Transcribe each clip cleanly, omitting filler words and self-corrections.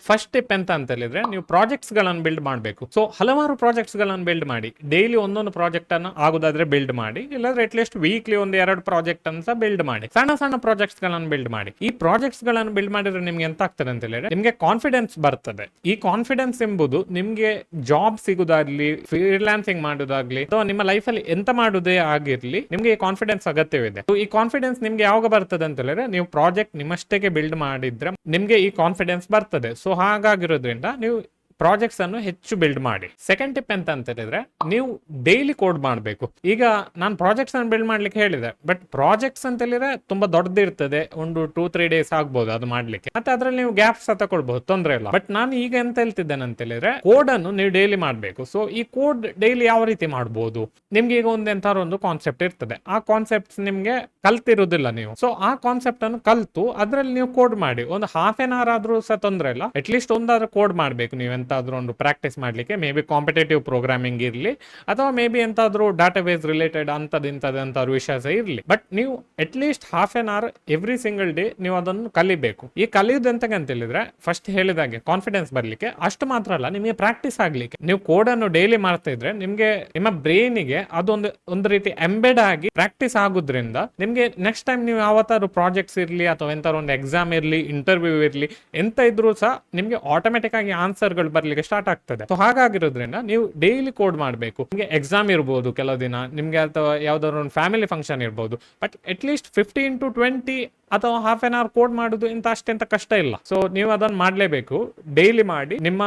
First tip ಅಂತ ಹೇಳಿದ್ರೆ ನೀವು ಪ್ರಾಜೆಕ್ಟ್ಸ್ ಗಳನ್ನು ಬಿಲ್ಡ್ ಮಾಡಬೇಕು. ಸೊ ಹಲವಾರು ಪ್ರಾಜೆಕ್ಟ್ಸ್ ಗಳನ್ನು ಬಿಲ್ಡ್ ಮಾಡಿ, ಡೈಲಿ ಒಂದೊಂದು ಪ್ರಾಜೆಕ್ಟ್ ಅನ್ನು ಆಗೋದಾದ್ರೆ ಬಿಲ್ಡ್ ಮಾಡಿ, ಇಲ್ಲಾಂದ್ರೆ ಅಟ್ಲೀಸ್ಟ್ ವೀಕ್ಲಿ ಒಂದು 2 ಪ್ರಾಜೆಕ್ಟ್ ಅಂತ ಬಿಲ್ಡ್ ಮಾಡಿ. ಸಣ್ಣ ಸಣ್ಣ ಪ್ರಾಜೆಕ್ಟ್ಸ್ ಗಳನ್ನು ಬಿಲ್ಡ್ ಮಾಡಿ. ಈ ಪ್ರಾಜೆಕ್ಟ್ಸ್ ಗಳನ್ನು ಬಿಲ್ಡ್ ಮಾಡಿದ್ರೆ ನಿಮ್ಗೆ ಎಂತ ಆಗ್ತದೆ ಅಂತ ಹೇಳಿದ್ರೆ ನಿಮ್ಗೆ ಕಾನ್ಫಿಡೆನ್ಸ್ ಬರ್ತದೆ. ಈ ಕಾನ್ಫಿಡೆನ್ಸ್ ಎಂಬುದು ನಿಮ್ಗೆ ಜಾಬ್ ಸಿಗುದಾಗ್ಲಿ, ಫ್ರೀಲಾನ್ಸಿಂಗ್ ಮಾಡೋದಾಗ್ಲಿ, ಅಥವಾ ನಿಮ್ಮ ಲೈಫ್ ಅಲ್ಲಿ ಎಂತ ಮಾಡುದೇ ಆಗಿರ್ಲಿ, ನಿಮ್ಗೆ ಈ ಕಾನ್ಫಿಡೆನ್ಸ್ ಅಗತ್ಯವಿದೆ. ಈ ಕಾನ್ಫಿಡೆನ್ಸ್ ನಿಮ್ಗೆ ಯಾವಾಗ ಬರ್ತದೆ ಅಂತ ಹೇಳಿದ್ರೆ ನೀವು ಪ್ರಾಜೆಕ್ಟ್ ನಿಮ್ಮಷ್ಟಕ್ಕೆ ಬಿಲ್ಡ್ ಮಾಡಿದ್ರೆ ನಿಮ್ಗೆ ಈ ಕಾನ್ಫಿಡೆನ್ಸ್ ಬರ್ತದೆ. ಸೊ ಹಾಗಾಗಿರೋದ್ರಿಂದ ನೀವು ಪ್ರಾಜೆಕ್ಟ್ಸ್ ಅನ್ನು ಹೆಚ್ಚು ಬಿಲ್ಡ್ ಮಾಡಿ. ಸೆಕೆಂಡ್ ಟಿಪ್ ಅಂತ ಹೇಳಿದ್ರೆ ನೀವು ಡೈಲಿ ಕೋಡ್ ಮಾಡಬೇಕು. ಈಗ ನಾನು ಪ್ರಾಜೆಕ್ಟ್ಸ್ ಅನ್ನು ಬಿಲ್ಡ್ ಮಾಡ್ಲಿಕ್ಕೆ ಹೇಳಿದೆ, ಬಟ್ ಪ್ರಾಜೆಕ್ಟ್ಸ್ ಅಂತ ಹೇಳಿದ್ರೆ ತುಂಬಾ ದೊಡ್ಡದಿರ್ತದೆ, ಒಂದು 2-3 ಡೇಸ್ ಆಗ್ಬಹುದು ಅದು ಮಾಡ್ಲಿಕ್ಕೆ, ಮತ್ತೆ ಅದ್ರಲ್ಲಿ ನೀವು ಗ್ಯಾಪ್ಸ್ ತಗೊಳ್ಬಹುದು, ತೊಂದರೆ ಇಲ್ಲ. ಬಟ್ ನಾನು ಈಗ ಎಂತ ಹೇಳ್ತಿದ್ದೇನೆ ಅಂತ ಹೇಳಿದ್ರೆ ಕೋಡ್ ಅನ್ನು ನೀವು ಡೈಲಿ ಮಾಡಬೇಕು. ಸೊ ಈ ಕೋಡ್ ಡೈಲಿ ಯಾವ ರೀತಿ ಮಾಡಬಹುದು, ನಿಮ್ಗೆ ಈಗ ಒಂದು ಕಾನ್ಸೆಪ್ಟ್ ಇರ್ತದೆ, ಆ ಕಾನ್ಸೆಪ್ಟ್ಸ್ ನಿಮ್ಗೆ ಕಲ್ತಿರುವುದಿಲ್ಲ ನೀವು. ಸೊ ಆ ಕಾನ್ಸೆಪ್ಟ್ ಅನ್ನು ಕಲ್ತು ಅದ್ರಲ್ಲಿ ನೀವು ಕೋಡ್ ಮಾಡಿ. ಒಂದು half an hour ಆದ್ರೂ ಸಹ ತೊಂದರೆ ಇಲ್ಲ, ಅಟ್ಲೀಸ್ಟ್ ಒಂದಾದ್ರೂ ಕೋಡ್ ಮಾಡ್ಬೇಕು ನೀವು ಎಂತಾದ್ರೂ ಒಂದು ಪ್ರಾಕ್ಟೀಸ್ ಮಾಡ್ಲಿಕ್ಕೆ. ಮೇ ಬಿ ಕಾಂಪಿಟೇಟಿವ್ ಪ್ರೋಗ್ರಾಮಿಂಗ್ ಇರ್ಲಿ, ಅಥವಾ ಮೇ ಬಿ ಎಂತಾದ್ರೂ ಡಾಟಾಬೇಸ್ ರಿಲೇಟೆಡ್ ಅಂತದ್ದು ವಿಷಯ ಸಹ ಇರ್ಲಿ. ಬಟ್ ನೀವು at least half an hour every single day ನೀವು ಅದನ್ನು ಕಲಿಬೇಕು. ಈ ಕಲಿಯುವುದು ಎಂತಂತ ಹೇಳಿದ್ರೆ ಫಸ್ಟ್ ಹೇಳಿದಾಗೆ ಕಾನ್ಫಿಡೆನ್ಸ್ ಬರ್ಲಿಕ್ಕೆ, ಅಷ್ಟು ಮಾತ್ರ ಅಲ್ಲ ನಿಮಗೆ ಪ್ರಾಕ್ಟೀಸ್ ಆಗ್ಲಿಕ್ಕೆ. ನೀವು ಕೋಡ್ ಅನ್ನು ಡೈಲಿ ಮಾಡ್ತಾ ಇದ್ರೆ ನಿಮ್ಗೆ ನಿಮ್ಮ ಬ್ರೈನಿಗೆ ಅದೊಂದು ರೀತಿ ಎಂಬೆಡ್ ಆಗಿ ಪ್ರಾಕ್ಟೀಸ್ ಆಗೋದ್ರಿಂದ ನಿಮ್ಗೆ ನೆಕ್ಸ್ಟ್ ಟೈಮ್ ನೀವು ಯಾವತ್ತಾದ್ರು ಪ್ರಾಜೆಕ್ಟ್ಸ್ ಇರ್ಲಿ, ಅಥವಾ ಎಂತಾದ್ರು ಒಂದು ಎಕ್ಸಾಮ್ ಇರ್ಲಿ, ಇಂಟರ್ವ್ಯೂ ಇರ್ಲಿ, ಎಂತ ಇದ್ರೂ ಸಹ ನಿಮ್ಗೆ ಆಟೋಮೆಟಿಕ್ ಆಗಿ ಆನ್ಸರ್ಗಳು ಬರ್ಲಿಕ್ಕೆ ಸ್ಟಾರ್ಟ್ ಆಗ್ತದೆ. ಸೊ ಹಾಗಾಗಿರೋದ್ರಿಂದ ನೀವು ಡೈಲಿ ಕೋಡ್ ಮಾಡಬೇಕು. ನಿಮಗೆ ಎಕ್ಸಾಮ್ ಇರ್ಬೋದು ಕೆಲವು ದಿನ ನಿಮ್ಗೆ, ಅಥವಾ ಯಾವ್ದಾದ್ರು ಒಂದು ಫ್ಯಾಮಿಲಿ ಫಂಕ್ಷನ್ ಇರ್ಬೋದು, ಬಟ್ ಅಟ್ಲೀಸ್ಟ್ 15 to 20 ಅಥವಾ half an hour ಕೋಡ್ ಮಾಡುದು ಅಷ್ಟೆಂತ ಕಷ್ಟ ಇಲ್ಲ. ಸೊ ನೀವು ಅದನ್ನ ಮಾಡ್ಲೇಬೇಕು, ಡೈಲಿ ಮಾಡಿ. ನಿಮ್ಮ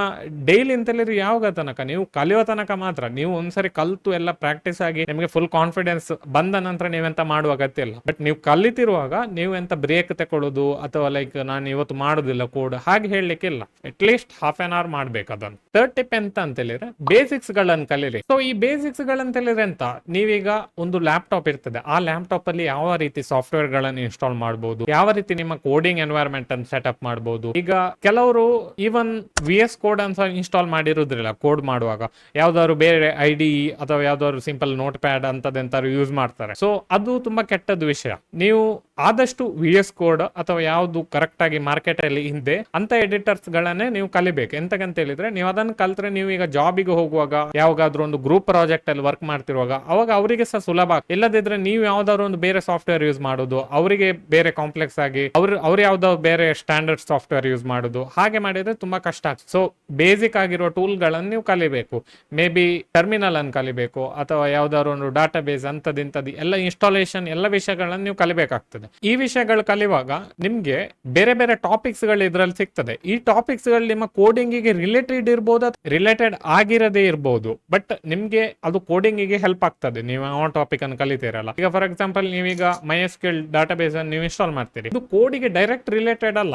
ಡೈಲಿ ಅಂತೇಳಿದ್ರೆ ಯಾವಾಗ ತನಕ ನೀವು ಕಲಿಯೋ ತನಕ ಮಾತ್ರ. ನೀವು ಒಂದ್ಸರಿ ಕಲ್ತು ಎಲ್ಲ ಪ್ರಾಕ್ಟೀಸ್ ಆಗಿ ನಿಮಗೆ ಫುಲ್ ಕಾನ್ಫಿಡೆನ್ಸ್ ಬಂದ ನಂತರ ನೀವೆಂತ ಮಾಡುವ ಅಗತ್ಯ ಇಲ್ಲ. ಬಟ್ ನೀವು ಕಲಿತಿರುವಾಗ ನೀವು ಎಂತ ಬ್ರೇಕ್ ತಗೊಳ್ಳೋದು, ಅಥವಾ ಲೈಕ್ ನಾನು ಇವತ್ತು ಮಾಡುದಿಲ್ಲ ಕೋಡ್, ಹಾಗೆ ಹೇಳಲಿಕ್ಕೆ ಇಲ್ಲ. ಅಟ್ಲೀಸ್ಟ್ half an hour ಮಾಡ್ಬೇಕು ಅದನ್ನು. ಥರ್ಡ್ ಟಿಪ್ ಅಂತ ಹೇಳಿದ್ರೆ ಬೇಸಿಕ್ಸ್ ಗಳನ್ನು ಕಲೀರಿ. ಸೊ ಈ ಬೇಸಿಕ್ಸ್ ಗಳಂತ ಹೇಳಿದ್ರೆ ಎಂತ, ನೀವೀಗ ಒಂದು ಲ್ಯಾಪ್ಟಾಪ್ ಇರ್ತದೆ, ಆ ಲ್ಯಾಪ್ಟಾಪ್ ಅಲ್ಲಿ ಯಾವ ರೀತಿ ಸಾಫ್ಟ್ವೇರ್ ಗಳನ್ನು ಇನ್ಸ್ಟಾಲ್ ಮಾಡಬಹುದು, ಯಾವ ರೀತಿ ನಿಮ್ಮ ಕೋಡಿಂಗ್ ಎನ್ವೈರನ್ಮೆಂಟ್ ಅನ್ನು ಸೆಟಪ್ ಮಾಡಬಹುದು. ಈಗ ಕೆಲವರು ಈವನ್ VS ಕೋಡ್ ಅಂತ ಇನ್ಸ್ಟಾಲ್ ಮಾಡಿರುವುದಿಲ್ಲ ಕೋಡ್ ಮಾಡುವಾಗ, ಯಾವ್ದಾದ್ರು ಬೇರೆ IDE ಅಥವಾ ಯಾವ್ದಾದ್ರು ಸಿಂಪಲ್ ನೋಟ್ ಪ್ಯಾಡ್ ಅಂತದೆಂತಾದ್ರು ಯೂಸ್ ಮಾಡ್ತಾರೆ. ಸೊ ಅದು ತುಂಬಾ ಕೆಟ್ಟದ್ದು ವಿಷಯ. ನೀವು ಆದಷ್ಟು VS ಕೋಡ್ ಅಥವಾ ಯಾವ್ದು ಕರೆಕ್ಟ್ ಆಗಿ ಮಾರ್ಕೆಟ್ ಅಲ್ಲಿ ಹಿಂದೆ ಅಂತ ಎಡಿಟರ್ಸ್ ಗಳನ್ನೇ ನೀವು ಕಲಿಬೇಕು. ಎಂತಕಂತ ಹೇಳಿದ್ರೆ ನೀವು ಅದನ್ನು ಕಲ್ತ್ರೆ ನೀವು ಈಗ ಜಾಬಿಗೆ ಹೋಗುವಾಗ, ಯಾವಾಗಾದ್ರೂ ಒಂದು ಗ್ರೂಪ್ ಪ್ರಾಜೆಕ್ಟ್ ಅಲ್ಲಿ ವರ್ಕ್ ಮಾಡ್ತಿರುವಾಗ, ಅವಾಗ ಅವರಿಗೆ ಸಹ ಸುಲಭ. ಇಲ್ಲದಿದ್ರೆ ನೀವು ಯಾವ್ದಾದ್ರು ಒಂದು ಬೇರೆ ಸಾಫ್ಟ್ವೇರ್ ಯೂಸ್ ಮಾಡೋದು, ಅವರಿಗೆ ಬೇರೆ ಕಾಂಪ್ಲೆಕ್ಸ್ ಆಗಿ ಅವ್ರು ಯಾವ್ದಾದ್ರು ಬೇರೆ ಸ್ಟ್ಯಾಂಡರ್ಡ್ ಸಾಫ್ಟ್ವೇರ್ ಯೂಸ್ ಮಾಡೋದು, ಹಾಗೆ ಮಾಡಿದ್ರೆ ತುಂಬಾ ಕಷ್ಟ ಆಗ್ತದೆ. ಸೊ ಬೇಸಿಕ್ ಆಗಿರೋ ಟೂಲ್ ಗಳನ್ನು ನೀವು ಕಲಿಬೇಕು. ಮೇ ಬಿ ಟರ್ಮಿನಲ್ ಅನ್ನು ಕಲಿಬೇಕು, ಅಥವಾ ಯಾವ್ದಾದ್ರು ಒಂದು ಡಾಟಾ ಬೇಸ್ ಅಂತದಿಂತದ್ದು ಎಲ್ಲ ಇನ್ಸ್ಟಾಲೇಷನ್ ಎಲ್ಲ ವಿಷಯಗಳನ್ನು ನೀವು ಕಲಿಬೇಕಾಗ್ತದೆ. ಈ ವಿಷಯಗಳು ಕಲಿಯುವಾಗ ನಿಮ್ಗೆ ಬೇರೆ ಬೇರೆ ಟಾಪಿಕ್ಸ್ ಗಳು ಇದ್ರಲ್ಲಿ ಸಿಗ್ತದೆ. ಈ ಟಾಪಿಕ್ಸ್ ಗಳು ನಿಮ್ಮ ಕೋಡಿಂಗ್ ಗೆ ರಿಲೇಟೆಡ್ ಇರ್ಬೋದು, ರಿಲೇಟೆಡ್ ಆಗಿರದೇ ಇರ್ಬೋದು, ಬಟ್ ನಿಮ್ಗೆ ಅದು ಕೋಡಿಂಗ್ ಗೆ ಹೆಲ್ಪ್ ಆಗ್ತದೆ ನೀವು ಆ ಟಾಪಿಕ್ ಅನ್ನು ಕಲಿತೀರಲ್ಲ. ಈಗ ಫಾರ್ ಎಕ್ಸಾಂಪಲ್ ನೀವೀಗ MySQL ಡಾಟಾಬೇಸ್ ಅನ್ನು ನೀವು ಇನ್ಸ್ಟಾಲ್ ಮಾಡ್ತೀರಿ, ಇದು ಕೋಡಿಗೆ ಡೈರೆಕ್ಟ್ ರಿಲೇಟೆಡ್ ಅಲ್ಲ,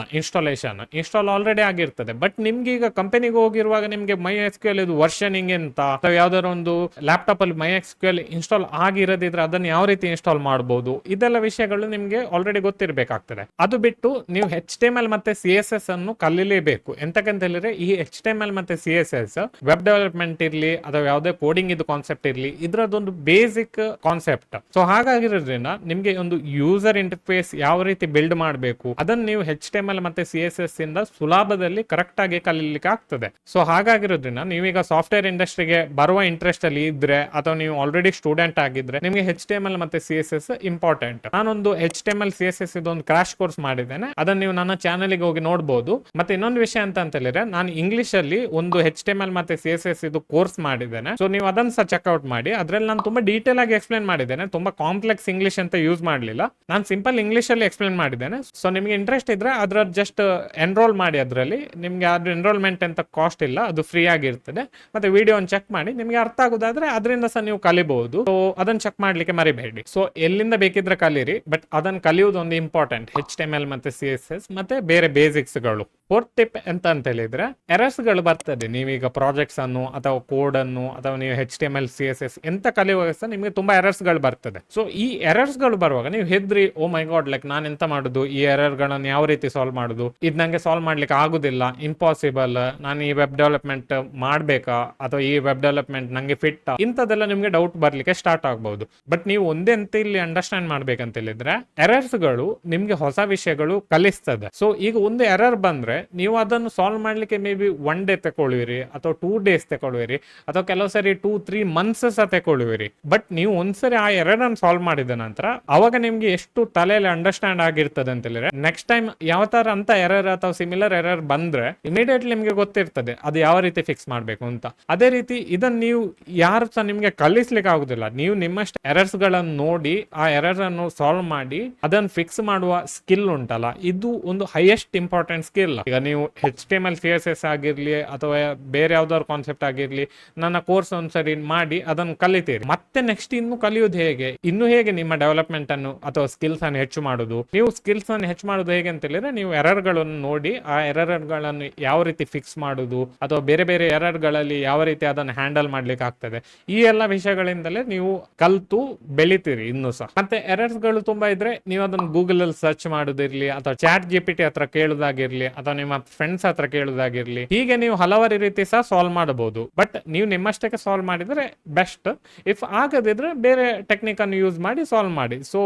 ಇನ್ಸ್ಟಾಲ್ ಆಲ್ರೆಡಿ ಆಗಿರ್ತದೆ. ಬಟ್ ನಿಮ್ಗೆ ಈಗ ಕಂಪನಿಗೆ ಹೋಗಿರುವಾಗ ನಿಮ್ಗೆ MySQL ಇದು ವರ್ಷನಿಂಗ್ ಅಂತ, ಅಥವಾ ಯಾವ್ದಾದ್ರು ಒಂದು ಲ್ಯಾಪ್ಟಾಪ್ ಅಲ್ಲಿ MySQL ಇನ್ಸ್ಟಾಲ್ ಆಗಿರದಿದ್ರೆ ಅದನ್ನು ಯಾವ ರೀತಿ ಇನ್ಸ್ಟಾಲ್ ಮಾಡಬಹುದು, ಇದೆಲ್ಲ ವಿಷಯಗಳು ನಿಮ್ಗೆ ಆಲ್ರೆಡಿ ಗೊತ್ತಿರಬೇಕಾಗ್ತದೆ. ಅದು ಬಿಟ್ಟು ನೀವು HTML ಮತ್ತೆ CSS ಅನ್ನು ಕಲಿಲೇಬೇಕು. ಎಂತಕ್ಕಂತ ಹೇಳಿದ್ರೆ ಈ HTML ಮತ್ತೆ CSS ವೆಬ್ ಡೆವಲಪ್ಮೆಂಟ್ ಇರ್ಲಿ, ಅಥವಾ ಯಾವುದೇ ಕೋಡಿಂಗ್ ಇದು ಕಾನ್ಸೆಪ್ಟ್ ಇರ್ಲಿ, ಇದರದೊಂದು ಬೇಸಿಕ್ ಕಾನ್ಸೆಪ್ಟ್. ಸೊ ಹಾಗಾಗಿರೋದ್ರಿಂದ ನಿಮ್ಗೆ ಒಂದು ಯೂಸರ್ ಇಂಟರ್ಫೇಸ್ ಯಾವ ರೀತಿ ಬಿಲ್ಡ್ ಮಾಡಬೇಕು ಅದನ್ನ ನೀವು HTML ಮತ್ತೆ CSS ಇಂದ ಸುಲಭದಲ್ಲಿ ಕರೆಕ್ಟ್ ಆಗಿ ಕಲಿಲಿಕ್ಕೆ ಆಗ್ತದೆ. ಸೊ ಹಾಗಾಗಿರೋದ್ರಿಂದ ನೀವೀಗ ಸಾಫ್ಟ್ವೇರ್ ಇಂಡಸ್ಟ್ರಿಗೆ ಬರುವ ಇಂಟ್ರೆಸ್ಟ್ ಅಲ್ಲಿ ಇದ್ರೆ, ಅಥವಾ ನೀವು ಆಲ್ರೆಡಿ ಸ್ಟೂಡೆಂಟ್ ಆಗಿದ್ರೆ, ನಿಮಗೆ HTML ಮತ್ತೆ CSS ಇಂಪಾರ್ಟೆಂಟ್. ನಾನೊಂದು HTML CSS ಇದೊಂದು ಕ್ರಾಶ್ ಕೋರ್ಸ್ ಮಾಡಿದ್ದೇನೆ, ಅದನ್ನ ನೀವು ನನ್ನ ಚಾನೆಲ್ ಗೆ ಹೋಗಿ ನೋಡಬಹುದು. ಮತ್ತೆ ಇನ್ನೊಂದು ವಿಷಯ ಅಂತ ಹೇಳಿದ್ರೆ ನಾನು ಇಂಗ್ಲಿಷ್ ಅಲ್ಲಿ ಒಂದು HTML ಮತ್ತೆ CSS ಇದು ಕೋರ್ಸ್ ಮಾಡಿದ್ದೇನೆ. ಸೊ ನೀವು ಅದನ್ನ ಸಹ ಚೆಕ್ಔಟ್ ಮಾಡಿ. ಅದ್ರಲ್ಲಿ ನಾನು ತುಂಬಾ ಡೀಟೇಲ್ ಆಗಿ ಎಕ್ಸ್ಪ್ಲೇನ್ ಮಾಡಿದ್ದೇನೆ, ತುಂಬಾ ಕಾಂಪ್ಲೆಕ್ಸ್ ಇಂಗ್ಲಿಷ್ ಅಂತ ಯೂಸ್ ಮಾಡಲಿಲ್ಲ, ನಾನು ಸಿಂಪಲ್ ಇಂಗ್ಲಿಷ್ ಅಲ್ಲಿ ಎಕ್ಸ್ಪ್ಲೇನ್ ಮಾಡಿದ್ದೇನೆ. ಸೊ ನಿಮ್ಗೆ ಇಂಟ್ರೆಸ್ಟ್ ಇದ್ರೆ ಅದ್ರ ಜಸ್ಟ್ ಎನ್ರೋಲ್ ಮಾಡಿ. ಅದರಲ್ಲಿ ನಿಮ್ಗೆ ಅದ್ರ ಎನ್ರೋಲ್ಮೆಂಟ್ ಅಂತ ಕಾಸ್ಟ್ ಇಲ್ಲ, ಅದು ಫ್ರೀ ಆಗಿರ್ತದೆ. ಮತ್ತೆ ವಿಡಿಯೋ ಚೆಕ್ ಮಾಡಿ, ನಿಮ್ಗೆ ಅರ್ಥ ಆಗೋದಾದ್ರೆ ಅದರಿಂದ ಸಹ ನೀವು ಕಲಿಬಹುದು. ಸೊ ಅದನ್ನ ಚೆಕ್ ಮಾಡ್ಲಿಕ್ಕೆ ಮರಿಬೇಡಿ. ಸೊ ಎಲ್ಲಿಂದ ಬೇಕಿದ್ರೆ ಕಲೀರಿ, ಬಟ್ ಅದನ್ನ ಕಲಿಯುವುದು ಒಂದು ಇಂಪಾರ್ಟೆಂಟ್, HTML ಮತ್ತೆ CSS ಮತ್ತೆ ಬೇರೆ ಬೇಸಿಕ್ಸ್ ಗಳು. ಫೋರ್ತ್ ಟಿಪ್ ಅಂತ ಹೇಳಿದ್ರೆ ಎರರ್ಸ್ ಗಳು ಬರ್ತದೆ. ನೀವೀಗ ಪ್ರಾಜೆಕ್ಟ್ಸ್ ಅನ್ನು ಅಥವಾ ಕೋಡ್ ಅನ್ನು ಅಥವಾ ನೀವು HTML CSS ಎಂತ ಕಲಿಯುವಾಗ ಸಹ ನಿಮಗೆ ತುಂಬಾ ಎರರ್ಸ್ ಗಳು ಬರ್ತದೆ. ಸೊ ಈ ಎರರ್ಸ್ ಗಳು ಬರುವಾಗ ನೀವು ಹೆದ್ರಿ, ಓ ಮೈ ಗಾಡ್, ಲೈಕ್ ನಾನು ಎಂತ ಮಾಡುದು, ಈ ಎರರ್ ಗಳನ್ನ ಯಾವ ರೀತಿ ಸಾಲ್ವ್ ಮಾಡುದು, ಇದು ನಂಗೆ ಸಾಲ್ವ್ ಮಾಡ್ಲಿಕ್ಕೆ ಆಗುದಿಲ್ಲ, ಇಂಪಾಸಿಬಲ್, ನಾನು ಈ ವೆಬ್ ಡೆವಲಪ್ಮೆಂಟ್ ಮಾಡ್ಬೇಕಾ, ಅಥವಾ ಈ ವೆಬ್ ಡೆವಲಪ್ಮೆಂಟ್ ನಂಗೆ ಫಿಟ್, ಇಂಥದ್ದೆಲ್ಲ ನಿಮ್ಗೆ ಡೌಟ್ ಬರ್ಲಿಕ್ಕೆ ಸ್ಟಾರ್ಟ್ ಆಗ್ಬಹುದು. ಬಟ್ ನೀವು ಒಂದೇ ಅಂತ ಇಲ್ಲಿ ಅಂಡರ್ಸ್ಟ್ಯಾಂಡ್ ಮಾಡ್ಬೇಕಂತ ಹೇಳಿದ್ರೆ ಎರರ್ಸ್ ಗಳು ನಿಮ್ಗೆ ಹೊಸ ವಿಷಯಗಳು ಕಲಿಸ್ತದೆ. ಸೊ ಈಗ ಒಂದು ಎರರ್ ಬಂದ್ರೆ ನೀವು ಅದನ್ನು ಸಾಲ್ವ್ ಮಾಡ್ಲಿಕ್ಕೆ ಮೇ ಬಿ 1 ಡೇ ತಗೊಳ್ಳುವಿರಿ ಅಥವಾ 2 ಡೇಸ್ ತಗೊಳ್ಳುವಿರಿ ಅಥವಾ ಕೆಲವು ಸರಿ 2-3 ಮಂತ್ಸ್ ಸಹ ತಗೊಳ್ಳುವಿರಿ. ಬಟ್ ನೀವು ಒಂದ್ಸರಿ ಆ ಎರರ್ ಅನ್ನು ಸಾಲ್ವ್ ಮಾಡಿದ ನಂತರ ಅವಾಗ ನಿಮ್ಗೆ ಎಷ್ಟು ತಲೆಯಲ್ಲಿ ಅಂಡರ್ಸ್ಟ್ಯಾಂಡ್ ಆಗಿರ್ತದೆ ಅಂತ ಹೇಳಿದ್ರೆ ನೆಕ್ಸ್ಟ್ ಟೈಮ್ ಯಾವ ತರ ಅಂತ ಎರರ್ ಅಥವಾ ಸಿಮಿಲರ್ ಎರರ್ ಬಂದ್ರೆ ಇಮಿಡಿಯೇಟ್ಲಿ ನಿಮ್ಗೆ ಗೊತ್ತಿರ್ತದೆ ಅದು ಯಾವ ರೀತಿ ಫಿಕ್ಸ್ ಮಾಡ್ಬೇಕು ಅಂತ. ಅದೇ ರೀತಿ ಇದನ್ನ ನೀವು ಯಾರು ಸಹ ನಿಮ್ಗೆ ಕಲಿಸ್ಲಿಕ್ಕೆ ಆಗುದಿಲ್ಲ. ನೀವು ನಿಮ್ಮಷ್ಟು ಎರರ್ಸ್ ಗಳನ್ನು ನೋಡಿ ಆ ಎರರ್ ಅನ್ನು ಸಾಲ್ವ್ ಮಾಡಿ ಅದನ್ನು ಫಿಕ್ಸ್ ಮಾಡುವ ಸ್ಕಿಲ್ ಉಂಟಲ್ಲ, ಇದು ಒಂದು ಹೈಯೆಸ್ಟ್ ಇಂಪಾರ್ಟೆಂಟ್ ಸ್ಕಿಲ್. ಈಗ ನೀವು HTML CSS ಆಗಿರ್ಲಿ ಅಥವಾ ಬೇರೆ ಯಾವ್ದಾದ್ರು ಕಾನ್ಸೆಪ್ಟ್ ಆಗಿರ್ಲಿ ನನ್ನ ಕೋರ್ಸ್ ಒಂದ್ಸರಿ ಮಾಡಿ ಅದನ್ನು ಕಲಿತೀರಿ. ಮತ್ತೆ ನೆಕ್ಸ್ಟ್ ಇನ್ನು ಕಲಿಯೋದು ಹೇಗೆ, ಇನ್ನು ಹೇಗೆ ನಿಮ್ಮ ಡೆವಲಪ್ಮೆಂಟ್ ಅನ್ನು ಅಥವಾ ಸ್ಕಿಲ್ಸ್ ಅನ್ನು ಹೆಚ್ಚು ಮಾಡುದು. ನೀವು ಸ್ಕಿಲ್ಸ್ ಅನ್ನು ಹೆಚ್ಚು ಮಾಡುದು ಹೇಗೆ ಅಂತ ಹೇಳಿದ್ರೆ ನೀವು ಎರರ್ ಗಳನ್ನು ನೋಡಿ ಆ ಎರರ್ ಗಳನ್ನು ಯಾವ ರೀತಿ ಫಿಕ್ಸ್ ಮಾಡುದು ಅಥವಾ ಬೇರೆ ಬೇರೆ ಎರರ್ ಗಳಲ್ಲಿ ಯಾವ ರೀತಿ ಅದನ್ನು ಹ್ಯಾಂಡಲ್ ಮಾಡ್ಲಿಕ್ಕೆ ಆಗ್ತದೆ, ಈ ಎಲ್ಲ ವಿಷಯಗಳಿಂದಲೇ ನೀವು ಕಲ್ತು ಬೆಳಿತೀರಿ ಇನ್ನೂ ಸಹ. ಮತ್ತೆ ಎರರ್ಸ್ ಗಳು ತುಂಬಾ ಇದ್ರೆ ನೀವು ಅದನ್ನು ಗೂಗಲ್ ಅಲ್ಲಿ ಸರ್ಚ್ ಮಾಡುದಿರ್ಲಿ ಅಥವಾ ಚಾಟ್ GPT ಹತ್ರ ಕೇಳುದಾಗಿರ್ಲಿ ಅಥವಾ ನಿಮ್ಮ ಫ್ರೆಂಡ್ಸ್ ಹತ್ರ ಕೇಳುದಾಗಿರ್ಲಿ, ಹೀಗೆ ನೀವು ಹಲವಾರು ರೀತಿ ಸಹ ಸಾಲ್ವ್ ಮಾಡಬಹುದು. ಬಟ್ ನೀವು ನಿಮ್ಮಷ್ಟಕ್ಕೆ ಸಾಲ್ವ್ ಮಾಡಿದ್ರೆ ಬೆಸ್ಟ್. ಇಫ್ ಆಗದಿದ್ರೆ ಬೇರೆ ಟೆಕ್ನಿಕ್ ಅನ್ನು ಯೂಸ್ ಮಾಡಿ ಸಾಲ್ವ್ ಮಾಡಿ. ಸೊ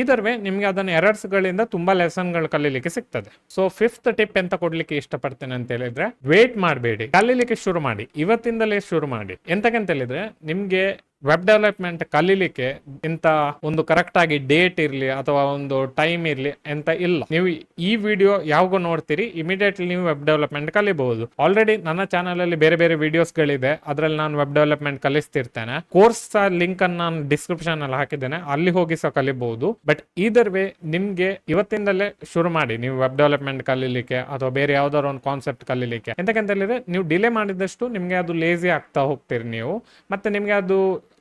ಇದರ್ ವೇ ನಿಮ್ಗೆ ಅದನ್ನ ಎರರ್ಸ್ ಗಳಿಂದ ತುಂಬಾ ಲೆಸನ್ ಗಳು ಕಲೀಲಿಕ್ಕೆ ಸಿಗ್ತದೆ. ಸೊ 5th ಟಿಪ್ ಎಂತ ಕೊಡ್ಲಿಕ್ಕೆ ಇಷ್ಟಪಡ್ತೇನೆ ಅಂತ ಹೇಳಿದ್ರೆ, ವೇಟ್ ಮಾಡಬೇಡಿ, ಕಲೀಲಿಕ್ಕೆ ಶುರು ಮಾಡಿ, ಇವತ್ತಿಂದಲೇ ಶುರು ಮಾಡಿ. ಎಂತಕ್ಕಂತ ಹೇಳಿದ್ರೆ ನಿಮ್ಗೆ ವೆಬ್ ಡೆವಲಪ್ಮೆಂಟ್ ಕಲೀಲಿಕ್ಕೆ ಇಂತ ಒಂದು ಕರೆಕ್ಟ್ ಆಗಿ ಡೇಟ್ ಇರ್ಲಿ ಅಥವಾ ಒಂದು ಟೈಮ್ ಇರ್ಲಿ ಅಂತ ಇಲ್ಲ. ನೀವು ಈ ವಿಡಿಯೋ ಯಾವಾಗ ನೋಡ್ತೀರಿ ಇಮಿಡಿಯೇಟ್ಲಿ ನೀವು ವೆಬ್ ಡೆವಲಪ್ಮೆಂಟ್ ಕಲಿಬಹುದು. ಆಲ್ರೆಡಿ ನನ್ನ ಚಾನಲ್ ಅಲ್ಲಿ ಬೇರೆ ಬೇರೆ ವಿಡಿಯೋಸ್ ಗಳಿದೆ, ಅದ್ರಲ್ಲಿ ನಾನು ವೆಬ್ ಡೆವಲಪ್ಮೆಂಟ್ ಕಲಿಸ್ತಿರ್ತೇನೆ. ಕೋರ್ಸ್ ಲಿಂಕ್ ಅನ್ನು ನಾನು ಡಿಸ್ಕ್ರಿಪ್ಷನ್ ಅಲ್ಲಿ ಹಾಕಿದ್ದೇನೆ, ಅಲ್ಲಿ ಹೋಗಿ ಸಹ ಕಲಿಬಹುದು. ಬಟ್ ಇದರ್ ವೇ ನಿಮ್ಗೆ ಇವತ್ತಿಂದಲೇ ಶುರು ಮಾಡಿ ನೀವು ವೆಬ್ ಡೆವಲಪ್ಮೆಂಟ್ ಕಲೀಲಿಕ್ಕೆ ಅಥವಾ ಬೇರೆ ಯಾವ್ದಾದ್ರು ಒಂದು ಕಾನ್ಸೆಪ್ಟ್ ಕಲೀಲಿಕ್ಕೆ. ಎಂತಕ್ಕಂತ ಹೇಳಿದ್ರೆ ನೀವು ಡಿಲೇ ಮಾಡಿದಷ್ಟು ನಿಮ್ಗೆ ಅದು ಲೇಜಿ ಆಗ್ತಾ ಹೋಗ್ತೀರಿ ನೀವು, ಮತ್ತೆ ನಿಮ್ಗೆ ಅದು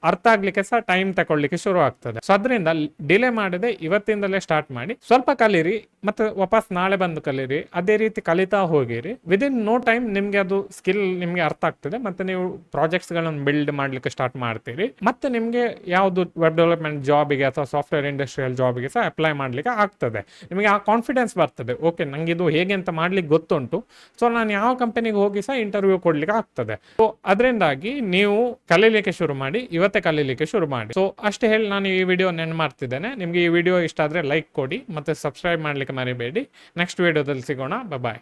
ಅರ್ಥ ಆಗ್ಲಿಕ್ಕೆ ಸಹ ಟೈಮ್ ತಗೊಳ್ಳಿಕ್ಕೆ ಶುರು ಆಗ್ತದೆ. ಸೊ ಅದರಿಂದ ಡಿಲೇ ಮಾಡದೆ ಇವತ್ತಿಂದಲೇ ಸ್ಟಾರ್ಟ್ ಮಾಡಿ, ಸ್ವಲ್ಪ ಕಲೀರಿ ಮತ್ತೆ ವಾಪಸ್ ನಾಳೆ ಬಂದು ಕಲೀರಿ. ಅದೇ ರೀತಿ ಕಲಿತಾ ಹೋಗಿರಿ. ವಿದಿನ್ ನೋ ಟೈಮ್ ನಿಮ್ಗೆ ಅದು ಸ್ಕಿಲ್ ನಿಮ್ಗೆ ಅರ್ಥ ಆಗ್ತದೆ. ಮತ್ತೆ ನೀವು ಪ್ರಾಜೆಕ್ಟ್ಸ್ ಗಳನ್ನು ಬಿಲ್ಡ್ ಮಾಡ್ಲಿಕ್ಕೆ ಸ್ಟಾರ್ಟ್ ಮಾಡ್ತೀರಿ. ಮತ್ತೆ ನಿಮ್ಗೆ ಯಾವ್ದು ವೆಬ್ ಡೆವಲಪ್ಮೆಂಟ್ ಜಾಬ್ಗೆ ಅಥವಾ ಸಾಫ್ಟ್ವೇರ್ ಇಂಡಸ್ಟ್ರಿಯಲ್ ಜಾಬ್ಗೆ ಸಹ ಅಪ್ಲೈ ಮಾಡ್ಲಿಕ್ಕೆ ಆಗ್ತದೆ. ನಿಮಗೆ ಆ ಕಾನ್ಫಿಡೆನ್ಸ್ ಬರ್ತದೆ, ಓಕೆ ನಂಗೆ ಇದು ಹೇಗೆ ಅಂತ ಮಾಡ್ಲಿಕ್ಕೆ ಗೊತ್ತುಂಟು, ಸೊ ನಾನು ಯಾವ ಕಂಪನಿಗೆ ಹೋಗಿ ಸಹ ಇಂಟರ್ವ್ಯೂ ಕೊಡ್ಲಿಕ್ಕೆ ಆಗ್ತದೆ. ಸೊ ಅದರಿಂದಾಗಿ ನೀವು ಕಲೀಲಿಕ್ಕೆ ಶುರು ಮಾಡಿ, ಇವತ್ತೇ ಕಲೀಲಿಕ್ಕೆ ಶುರು ಮಾಡಿ. ಸೊ ಅಷ್ಟೇ ಹೇಳಿ ನಾನು ಈ ವಿಡಿಯೋ ನೆನ್ ಮಾಡ್ತಿದ್ದೇನೆ. ನಿಮ್ಗೆ ಈ ವಿಡಿಯೋ ಇಷ್ಟ ಆದ್ರೆ ಲೈಕ್ ಕೊಡಿ ಮತ್ತೆ ಸಬ್ಸ್ಕ್ರೈಬ್ ಮಾಡ್ಲಿಕ್ಕೆ ಮರಿಬೇಡಿ. ನೆಕ್ಸ್ಟ್ ವಿಡಿಯೋದಲ್ಲಿ ಸಿಗೋಣ. ಬಾಯ್.